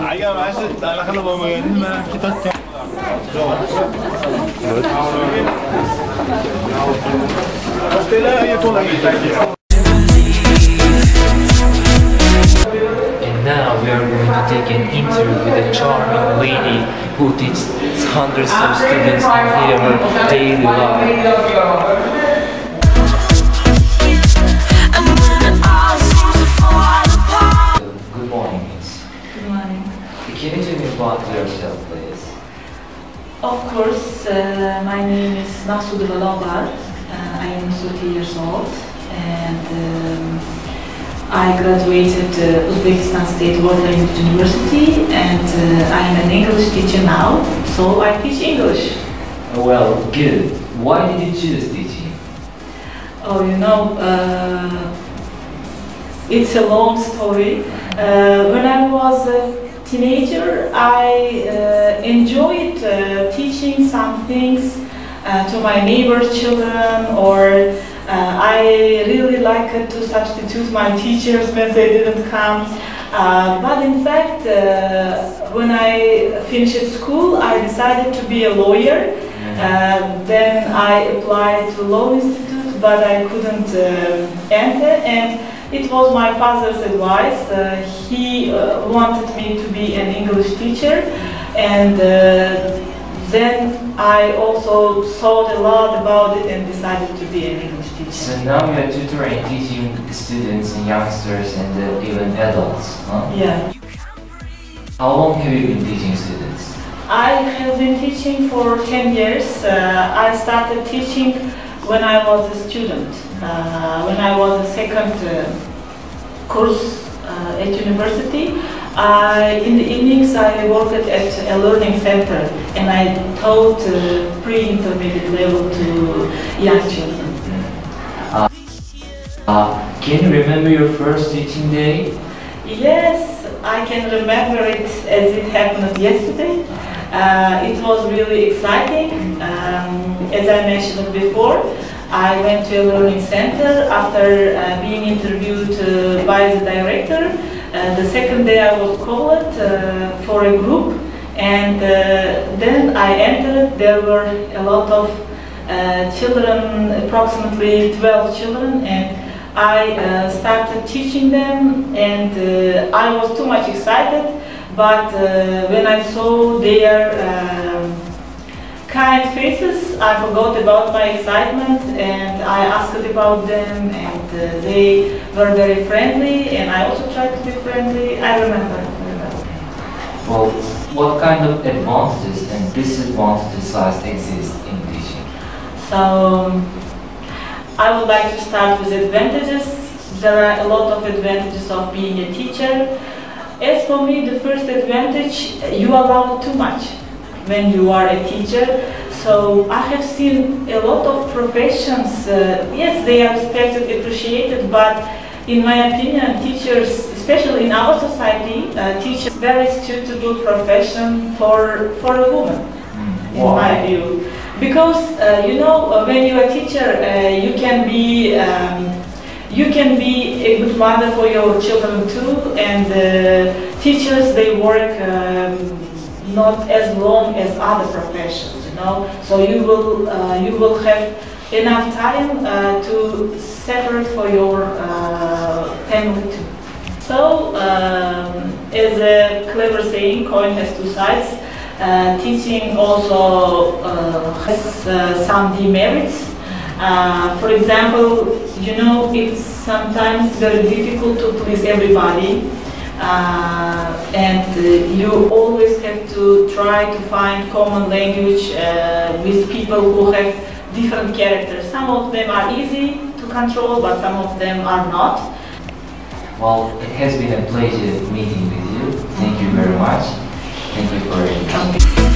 아이가 맛이 날아가는 거 먹으면 기타 And now we are going to take an interview with a charming lady who teaches hundreds of students in her daily life. Good morning, Miss. Good morning. Can you tell me about yourself, please? Of course, my name is Mahsud Lalabad. I am 30 years old and I graduated Uzbekistan State Water University and I am an English teacher now, so I teach English. Well, good. Why did you choose teaching? Oh, you know, it's a long story. When I was a teenager, I enjoyed teaching some things to my neighbors' children, or I really liked to substitute my teachers when they didn't come. But in fact, when I finished school, I decided to be a lawyer. Then I applied to Law Institute, but I couldn't enter. And it was my father's advice. He wanted me to be an English teacher, and then I also thought a lot about it and decided to be an English teacher. So now you are tutoring, teaching students and youngsters and even adults, huh? Yeah. How long have you been teaching students? I have been teaching for 10 years. I started teaching when I was a student. When I was a second course at university, in the evenings I worked at a learning center and I taught pre-intermediate level to young children. Can you remember your first teaching day? Yes, I can remember it as it happened yesterday. It was really exciting. As I mentioned before, I went to a learning center after being interviewed by the director. The second day I was called for a group, and then I entered. There were a lot of children, approximately 12 children, and I started teaching them, and I was too much excited, but when I saw their kind faces, I forgot about my excitement and I asked about them, and they were very friendly, and I also tried to be friendly. I remember very well. Well, what kind of advantages and disadvantages exist in teaching? So, I would like to start with advantages. There are a lot of advantages of being a teacher. As for me, the first advantage, you allow too much when you are a teacher. So I have seen a lot of professions, yes, they are respected, appreciated, but in my opinion, teachers, especially in our society, teachers are a very suitable profession for a woman, in my view. Because, you know, when you are a teacher, you can be a good mother for your children too, and teachers, they work not as long as other professions, you know. So you will have enough time to separate for your family too. So, as a clever saying, coin has two sides. Teaching also has some demerits. For example, you know, it's sometimes very difficult to please everybody. And you always have to try to find common language with people who have different characters. Some of them are easy to control, but some of them are not. Well, it has been a pleasure meeting with you. Thank you very much. Thank you for your time.